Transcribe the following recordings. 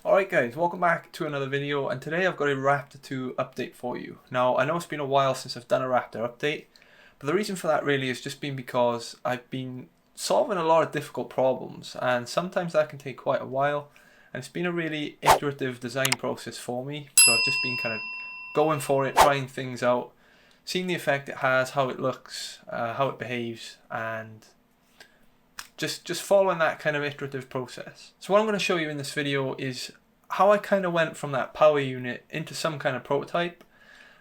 Alright guys, welcome back to another video, and today I've got a Raptor 2 update for you. Now I know it's been a while since I've done a Raptor update, but the reason for that really has just been because I've been solving a lot of difficult problems, and sometimes that can take quite a while, and it's been a really iterative design process for me. So I've just been kind of going for it, trying things out, seeing the effect it has, how it looks, how it behaves, and just following that kind of iterative process. So what I'm going to show you in this video is how I kind of went from that power unit into some kind of prototype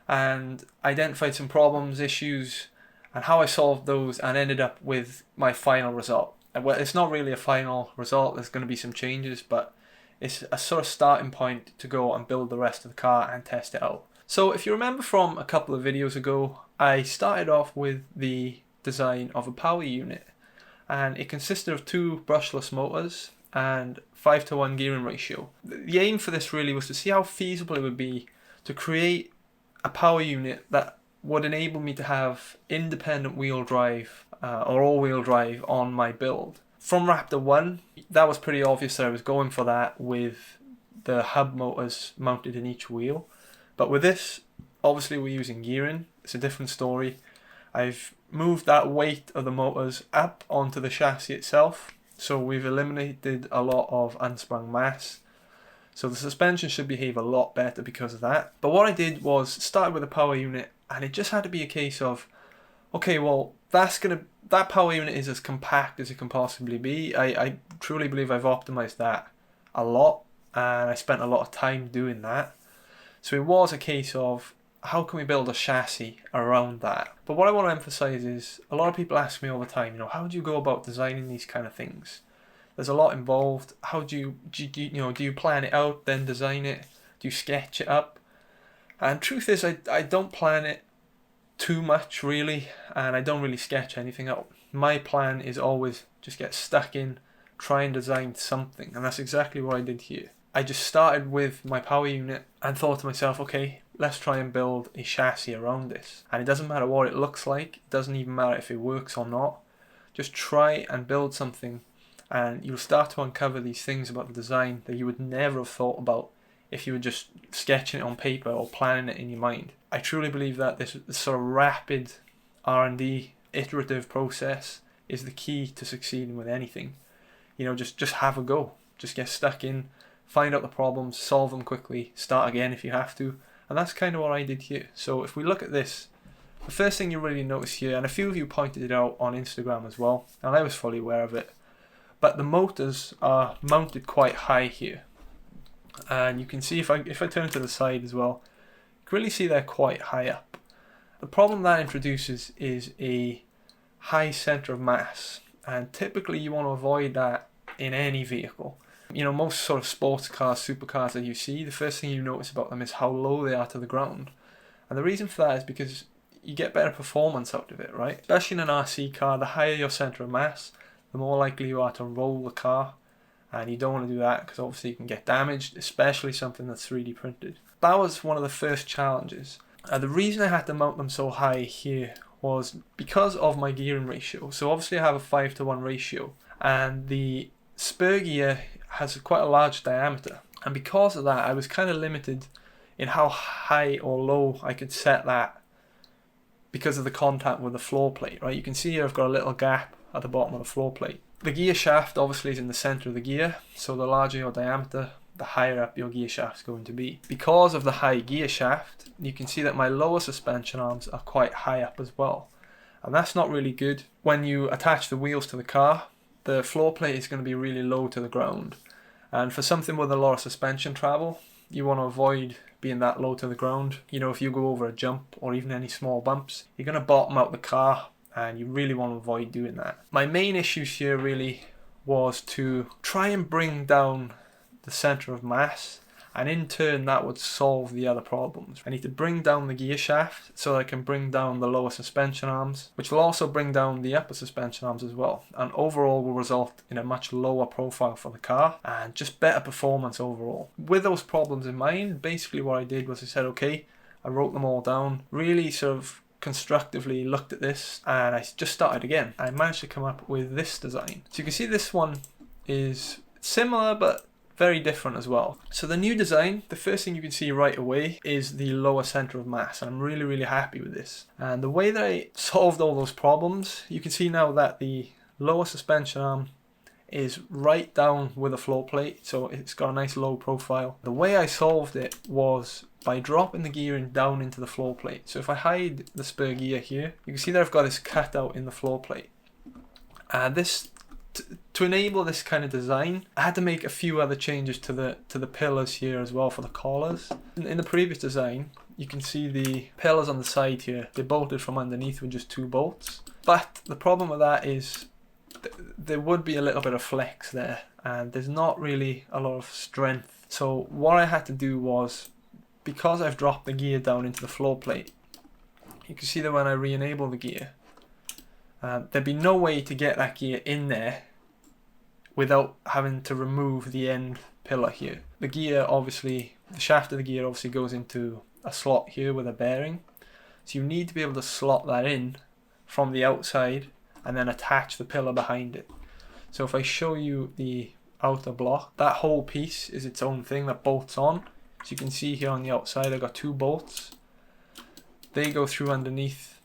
and identified some problems, issues, and how I solved those and ended up with my final result. And well, it's not really a final result, there's going to be some changes, but it's a sort of starting point to go and build the rest of the car and test it out. So if you remember from a couple of videos ago, I started off with the design of a power unit, and it consisted of two brushless motors and 5:1 gearing ratio. The aim for this really was to see how feasible it would be to create a power unit that would enable me to have independent wheel drive or all-wheel drive on my build. From Raptor 1, that was pretty obvious that I was going for that with the hub motors mounted in each wheel. But with this, obviously we're using gearing, it's a different story. I've moved that weight of the motors up onto the chassis itself, so we've eliminated a lot of unsprung mass. So the suspension should behave a lot better because of that. But what I did was start with a power unit, and it just had to be a case of, okay, well that power unit is as compact as it can possibly be. I truly believe I've optimized that a lot, and I spent a lot of time doing that. So it was a case of, how can we build a chassis around that? But what I want to emphasize is, a lot of people ask me all the time, how do you go about designing these kind of things? There's a lot involved. How do you plan it out, then design it? Do you sketch it up? And truth is, I don't plan it too much really, and I don't really sketch anything out. My plan is always just get stuck in, try and design something, and that's exactly what I did here. I just started with my power unit and thought to myself, okay, let's try and build a chassis around this. And it doesn't matter what it looks like, it doesn't even matter if it works or not. Just try and build something, and you'll start to uncover these things about the design that you would never have thought about if you were just sketching it on paper or planning it in your mind. I truly believe that this sort of rapid R&D iterative process is the key to succeeding with anything. Just have a go. Just get stuck in, find out the problems, solve them quickly, start again if you have to. And that's kind of what I did here. So if we look at this, the first thing you really notice here, and a few of you pointed it out on Instagram as well, and I was fully aware of it, but the motors are mounted quite high here. And you can see if I turn to the side as well, you can really see they're quite high up. The problem that introduces is a high center of mass, and typically you want to avoid that in any vehicle. Most sort of sports cars, supercars that you see, the first thing you notice about them is how low they are to the ground. And the reason for that is because you get better performance out of it, right? Especially in an RC car, the higher your center of mass, the more likely you are to roll the car. And you don't want to do that because obviously you can get damaged, especially something that's 3D printed. That was one of the first challenges. The reason I had to mount them so high here was because of my gearing ratio. So obviously I have a 5:1 ratio, and the spur gear has quite a large diameter, and because of that I was kind of limited in how high or low I could set that because of the contact with the floor plate, right? You can see here I've got a little gap at the bottom of the floor plate. The gear shaft obviously is in the center of the gear, so the larger your diameter, the higher up your gear shaft is going to be. Because of the high gear shaft, you can see that my lower suspension arms are quite high up as well, and that's not really good. When you attach the wheels to the car, the floor plate is going to be really low to the ground, and for something with a lot of suspension travel, you want to avoid being that low to the ground. If you go over a jump or even any small bumps, you're going to bottom out the car, and you really want to avoid doing that. My main issues here really was to try and bring down the center of mass, and in turn that would solve the other problems. I need to bring down the gear shaft so I can bring down the lower suspension arms, which will also bring down the upper suspension arms as well, and overall will result in a much lower profile for the car and just better performance overall. With those problems in mind, basically what I did was I said, okay, I wrote them all down, really sort of constructively looked at this, and I just started again. I managed to come up with this design. So you can see this one is similar but very different as well. So the new design, the first thing you can see right away is the lower center of mass. I'm really happy with this. And the way that I solved all those problems, you can see now that the lower suspension arm is right down with the floor plate, so it's got a nice low profile. The way I solved it was by dropping the gearing down into the floor plate. So if I hide the spur gear here, you can see that I've got this cutout in the floor plate. To enable this kind of design, I had to make a few other changes to the pillars here as well for the collars. In the previous design, you can see the pillars on the side here, they're bolted from underneath with just 2 bolts. But the problem with that is there would be a little bit of flex there, and there's not really a lot of strength. So what I had to do was, because I've dropped the gear down into the floor plate, you can see that when I re-enable the gear, there'd be no way to get that gear in there without having to remove the end pillar here. The gear obviously, the shaft of the gear obviously goes into a slot here with a bearing. So you need to be able to slot that in from the outside and then attach the pillar behind it. So if I show you the outer block, that whole piece is its own thing that bolts on. So you can see here on the outside I've got 2 bolts. They go through underneath,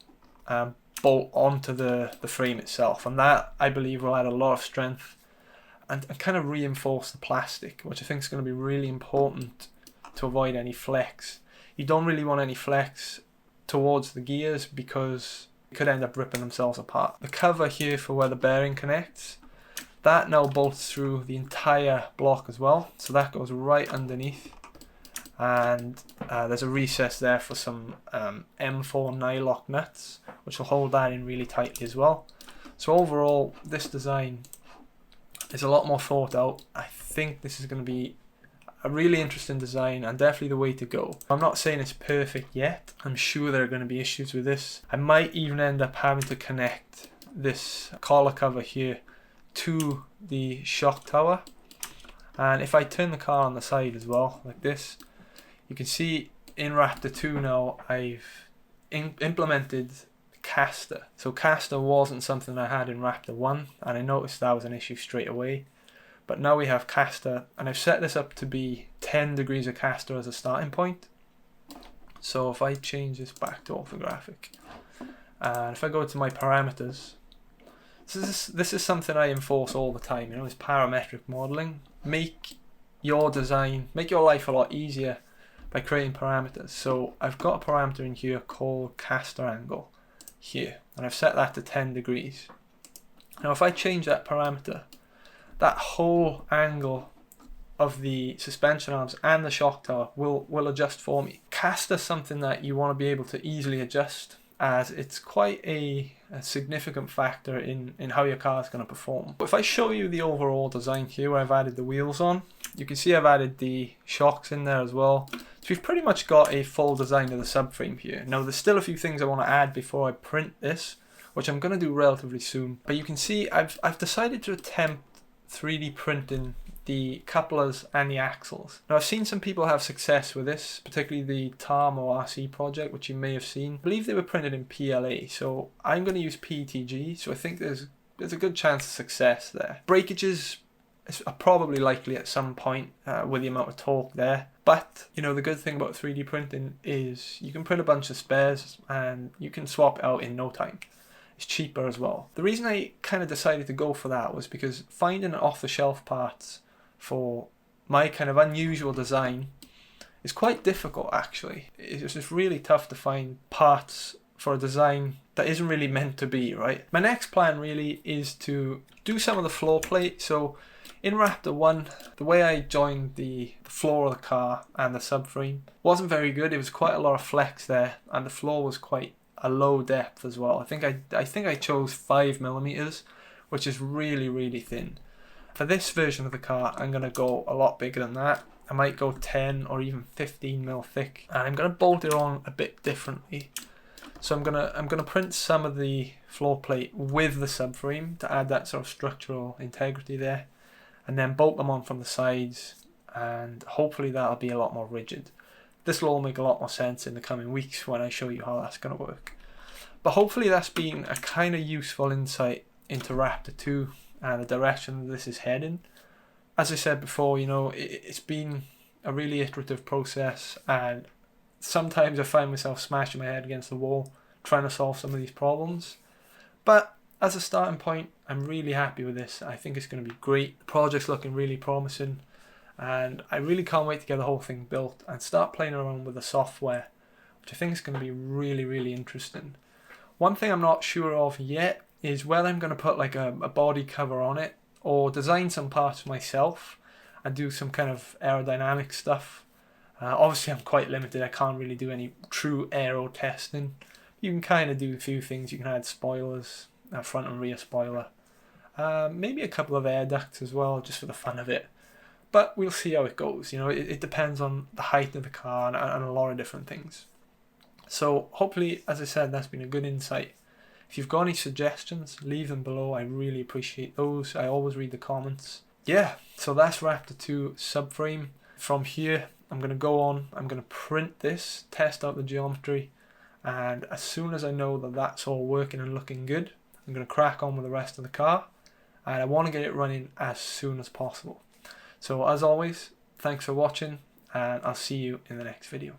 bolt onto the frame itself, and that I believe will add a lot of strength and kind of reinforce the plastic, which I think is going to be really important to avoid any flex. You don't really want any flex towards the gears because it could end up ripping themselves apart. The cover here for where the bearing connects, that now bolts through the entire block as well, so that goes right underneath, and there's a recess there for some M4 nylock nuts which will hold that in really tightly as well. So overall this design is a lot more thought out. I think this is going to be a really interesting design and definitely the way to go. I'm not saying it's perfect yet. I'm sure there are going to be issues with this. I might even end up having to connect this collar cover here to the shock tower. And if I turn the car on the side as well, like this, you can see in Raptor 2 now I've implemented caster. So caster wasn't something I had in Raptor 1, and I noticed that was an issue straight away. But now we have caster, and I've set this up to be 10 degrees of caster as a starting point. So if I change this back to orthographic, and if I go to my parameters, this is something I enforce all the time, you know, is parametric modeling. Make your design, make your life a lot easier by creating parameters. So I've got a parameter in here called caster angle here, and I've set that to 10 degrees. Now if I change that parameter, that whole angle of the suspension arms and the shock tower will adjust for me. Caster is something that you want to be able to easily adjust, as it's quite a significant factor in how your car is going to perform. If I show you the overall design here where I've added the wheels on, you can see I've added the shocks in there as well. So we've pretty much got a full design of the subframe here. Now there's still a few things I want to add before I print this, which I'm going to do relatively soon. But you can see I've decided to attempt 3D printing the couplers and the axles. Now I've seen some people have success with this, particularly the TARM or RC project, which you may have seen. I believe they were printed in PLA, so I'm going to use PETG, so I think there's a good chance of success there. Breakages are probably likely at some point with the amount of torque there, but you know, the good thing about 3D printing is you can print a bunch of spares and you can swap it out in no time. It's cheaper as well. The reason I kind of decided to go for that was because finding off-the-shelf parts for my kind of unusual design is quite difficult actually. It's just really tough to find parts for a design that isn't really meant to be, right? My next plan really is to do some of the floor plate. So in Raptor 1, the way I joined the floor of the car and the subframe wasn't very good. It was quite a lot of flex there, and the floor was quite a low depth as well. I think I chose 5mm, which is really thin. For this version of the car, I'm going to go a lot bigger than that. I might go 10 or even 15mm thick, and I'm going to bolt it on a bit differently. So I'm gonna print some of the floor plate with the subframe to add that sort of structural integrity there, and then bolt them on from the sides, and hopefully that'll be a lot more rigid. This will all make a lot more sense in the coming weeks when I show you how that's going to work. But hopefully that's been a kind of useful insight into Raptor 2 and the direction this is heading. as I said before, you know, it's been a really iterative process, and sometimes I find myself smashing my head against the wall trying to solve some of these problems. But as a starting point, I'm really happy with this. I think it's going to be great. The project's looking really promising, and I really can't wait to get the whole thing built and start playing around with the software, which I think is going to be really, really interesting. One thing I'm not sure of yet is whether I'm going to put like a body cover on it or design some parts myself and do some kind of aerodynamic stuff. Obviously I'm quite limited, I can't really do any true aero testing. You can kind of do a few things. You can add spoilers, a front and rear spoiler, maybe a couple of air ducts as well, just for the fun of it. But we'll see how it goes. You know, it depends on the height of the car and a lot of different things. So hopefully, as I said, that's been a good insight. If you've got any suggestions, leave them below. I really appreciate those. I always read the comments. Yeah, so that's Raptor 2 subframe. From here, I'm going to go on, I'm going to print this, test out the geometry, and as soon as I know that that's all working and looking good, I'm going to crack on with the rest of the car, and I want to get it running as soon as possible. So as always, thanks for watching, and I'll see you in the next video.